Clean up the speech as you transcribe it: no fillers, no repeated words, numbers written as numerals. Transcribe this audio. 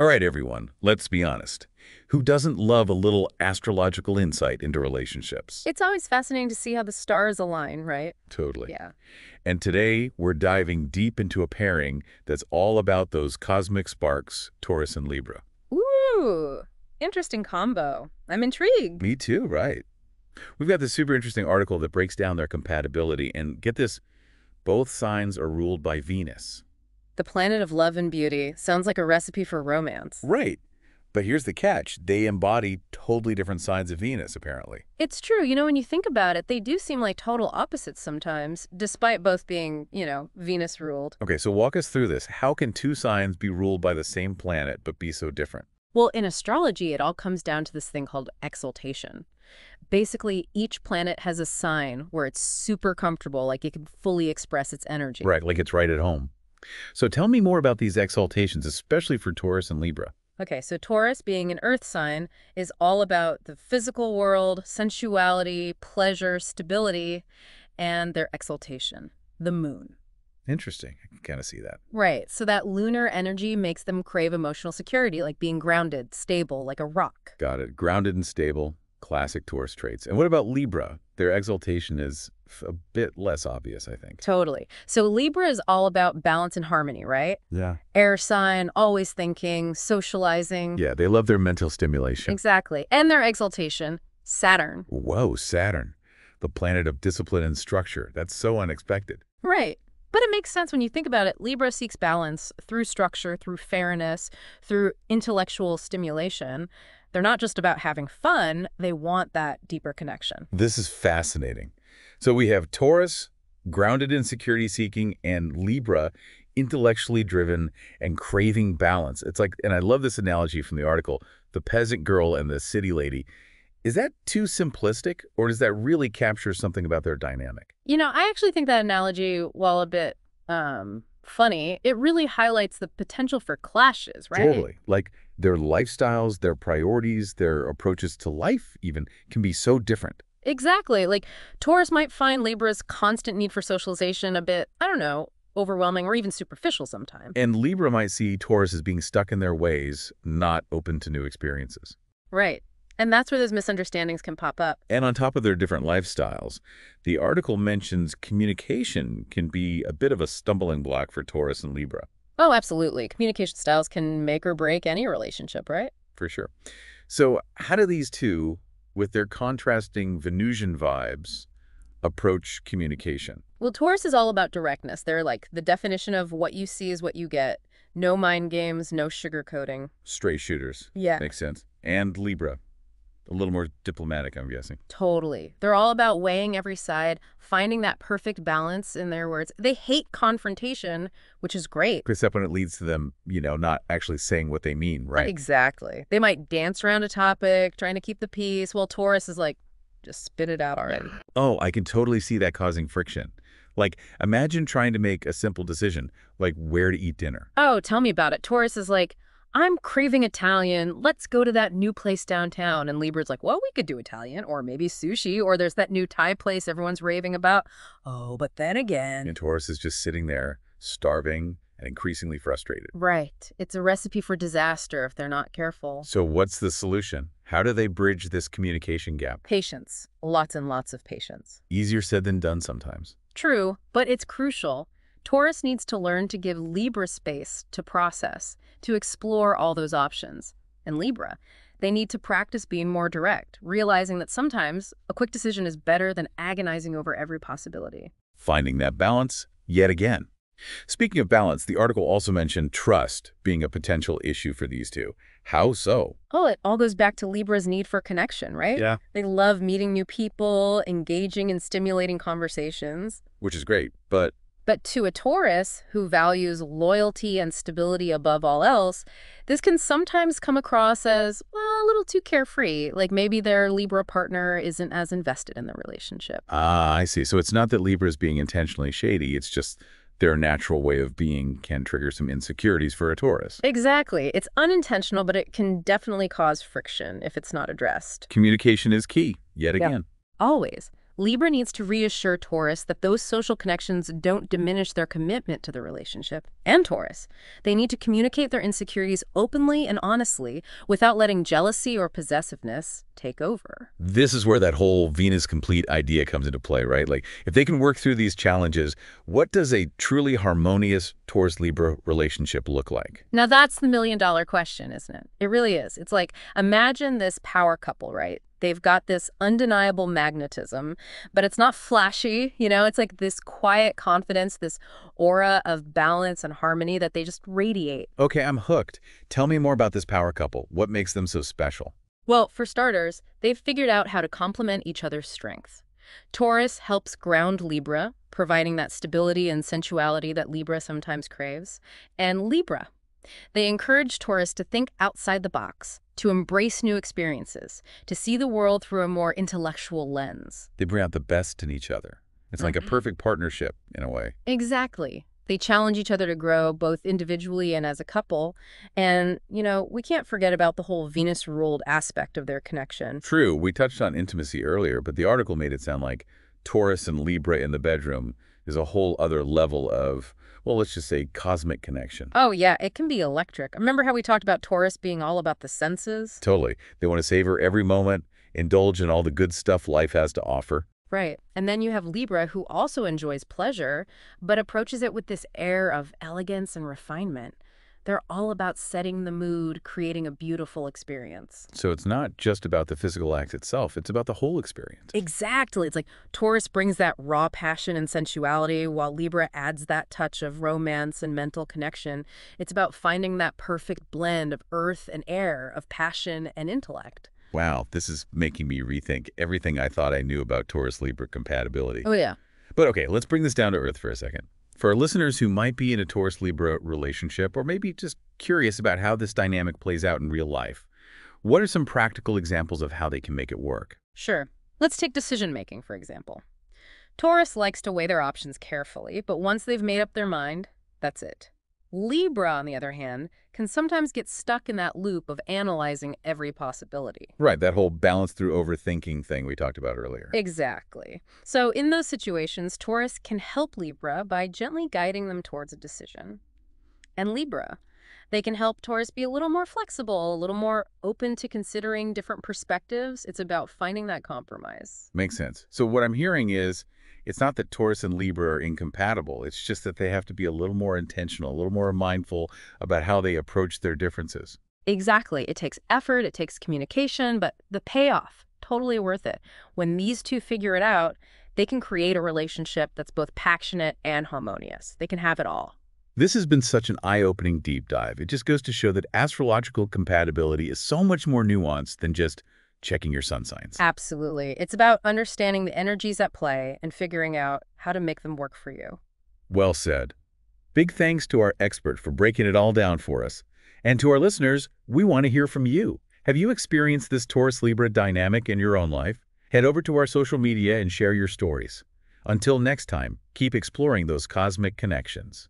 All right, everyone, let's be honest. Who doesn't love a little astrological insight into relationships? It's always fascinating to see how the stars align, right? Totally. Yeah. And today, we're diving deep into a pairing that's all about those cosmic sparks, Taurus and Libra. Ooh, interesting combo. I'm intrigued. Me too, right? We've got this super interesting article that breaks down their compatibility, and get this, both signs are ruled by Venus. The planet of love and beauty sounds like a recipe for romance. Right. But here's the catch. They embody totally different sides of Venus, apparently. It's true. When you think about it, they do seem like total opposites sometimes, despite both being, Venus ruled. Okay, so walk us through this. How can two signs be ruled by the same planet but be so different? Well, in astrology, it all comes down to this thing called exaltation. Basically, each planet has a sign where it's super comfortable, like it can fully express its energy. Right, like it's right at home. So tell me more about these exaltations, especially for Taurus and Libra. Okay, so Taurus, being an earth sign, is all about the physical world, sensuality, pleasure, stability, and their exaltation, the moon. Interesting. I can kind of see that. Right, so that lunar energy makes them crave emotional security, like being grounded, stable, like a rock. Got it. Grounded and stable, classic Taurus traits. And what about Libra? Their exaltation is a bit less obvious, I think. Totally. So Libra is all about balance and harmony, right? Yeah. Air sign, always thinking, socializing. Yeah, they love their mental stimulation. Exactly. And their exaltation, Saturn. Whoa, Saturn, the planet of discipline and structure. That's so unexpected. Right. But it makes sense when you think about it. Libra seeks balance through structure, through fairness, through intellectual stimulation. They're not just about having fun, they want that deeper connection. This is fascinating. So we have Taurus, grounded in security-seeking, and Libra, intellectually driven and craving balance. It's like, and I love this analogy from the article, the peasant girl and the city lady. Is that too simplistic, or does that really capture something about their dynamic? I actually think that analogy, while a bit funny, it really highlights the potential for clashes, right? Totally. Like their lifestyles, their priorities, their approaches to life even can be so different. Exactly. Like, Taurus might find Libra's constant need for socialization a bit, I don't know, overwhelming or even superficial sometimes. And Libra might see Taurus as being stuck in their ways, not open to new experiences. Right. And that's where those misunderstandings can pop up. And on top of their different lifestyles, the article mentions communication can be a bit of a stumbling block for Taurus and Libra. Oh, absolutely. Communication styles can make or break any relationship, right? For sure. So how do these two, with their contrasting Venusian vibes, approach communication? Well, Taurus is all about directness. They're like the definition of what you see is what you get. No mind games, no sugarcoating. Straight shooters. Yeah. Makes sense. And Libra, a little more diplomatic, I'm guessing. Totally. They're all about weighing every side, finding that perfect balance in their words. They hate confrontation, which is great. Except when it leads to them, not actually saying what they mean, right? Exactly. They might dance around a topic, trying to keep the peace, while Taurus is like, just spit it out already. Oh, I can totally see that causing friction. Like, imagine trying to make a simple decision, like where to eat dinner. Oh, tell me about it. Taurus is like, I'm craving Italian. Let's go to that new place downtown. And Libra's like, well, we could do Italian or maybe sushi, or there's that new Thai place everyone's raving about. Oh, but then again. And Taurus is just sitting there, starving and increasingly frustrated. Right. It's a recipe for disaster if they're not careful. So what's the solution? How do they bridge this communication gap? Patience. Lots and lots of patience. Easier said than done sometimes. True, but it's crucial. Taurus needs to learn to give Libra space to process, to explore all those options. And Libra, they need to practice being more direct, realizing that sometimes a quick decision is better than agonizing over every possibility. Finding that balance, yet again. Speaking of balance, the article also mentioned trust being a potential issue for these two. How so? Oh, it all goes back to Libra's need for connection, right? Yeah. They love meeting new people, engaging in stimulating conversations. Which is great, but But to a Taurus, who values loyalty and stability above all else, this can sometimes come across as, well, a little too carefree, like maybe their Libra partner isn't as invested in the relationship. I see. So it's not that Libra is being intentionally shady, it's just their natural way of being can trigger some insecurities for a Taurus. Exactly. It's unintentional, but it can definitely cause friction if it's not addressed. Communication is key, yet again. Always. Libra needs to reassure Taurus that those social connections don't diminish their commitment to the relationship. And Taurus, they need to communicate their insecurities openly and honestly without letting jealousy or possessiveness take over. This is where that whole Venus complete idea comes into play, right? Like, if they can work through these challenges, what does a truly harmonious Taurus-Libra relationship look like? Now that's the million-dollar question, isn't it? It really is. It's like, imagine this power couple, right? They've got this undeniable magnetism, but it's not flashy, It's like this quiet confidence, this aura of balance and harmony that they just radiate. Okay, I'm hooked. Tell me more about this power couple. What makes them so special? Well, for starters, they've figured out how to complement each other's strengths. Taurus helps ground Libra, providing that stability and sensuality that Libra sometimes craves. And Libra, they encourage Taurus to think outside the box, to embrace new experiences, to see the world through a more intellectual lens. They bring out the best in each other. It's like a perfect partnership, in a way. Exactly. They challenge each other to grow both individually and as a couple. And, we can't forget about the whole Venus-ruled aspect of their connection. True, we touched on intimacy earlier, but the article made it sound like Taurus and Libra in the bedroom is a whole other level of, well, let's just say cosmic connection. Oh, yeah, it can be electric. Remember how we talked about Taurus being all about the senses? Totally. They want to savor every moment, indulge in all the good stuff life has to offer. Right. And then you have Libra, who also enjoys pleasure, but approaches it with this air of elegance and refinement. They're all about setting the mood, creating a beautiful experience. So it's not just about the physical act itself, it's about the whole experience. Exactly. It's like Taurus brings that raw passion and sensuality, while Libra adds that touch of romance and mental connection. It's about finding that perfect blend of earth and air, of passion and intellect. Wow, this is making me rethink everything I thought I knew about Taurus-Libra compatibility. Oh, yeah. But okay, let's bring this down to earth for a second. For our listeners who might be in a Taurus-Libra relationship, or maybe just curious about how this dynamic plays out in real life, what are some practical examples of how they can make it work? Sure. Let's take decision-making, for example. Taurus likes to weigh their options carefully, but once they've made up their mind, that's it. Libra, on the other hand, can sometimes get stuck in that loop of analyzing every possibility. Right, that whole balance through overthinking thing we talked about earlier. Exactly. So in those situations, Taurus can help Libra by gently guiding them towards a decision. And Libra, they can help Taurus be a little more flexible, a little more open to considering different perspectives. It's about finding that compromise. Makes sense. So what I'm hearing is, it's not that Taurus and Libra are incompatible. It's just that they have to be a little more intentional, a little more mindful about how they approach their differences. Exactly. It takes effort, it takes communication, but the payoff, totally worth it. When these two figure it out, they can create a relationship that's both passionate and harmonious. They can have it all. This has been such an eye-opening deep dive. It just goes to show that astrological compatibility is so much more nuanced than just checking your sun signs. Absolutely. It's about understanding the energies at play and figuring out how to make them work for you. Well said. Big thanks to our expert for breaking it all down for us. And to our listeners, we want to hear from you. Have you experienced this Taurus-Libra dynamic in your own life? Head over to our social media and share your stories. Until next time, keep exploring those cosmic connections.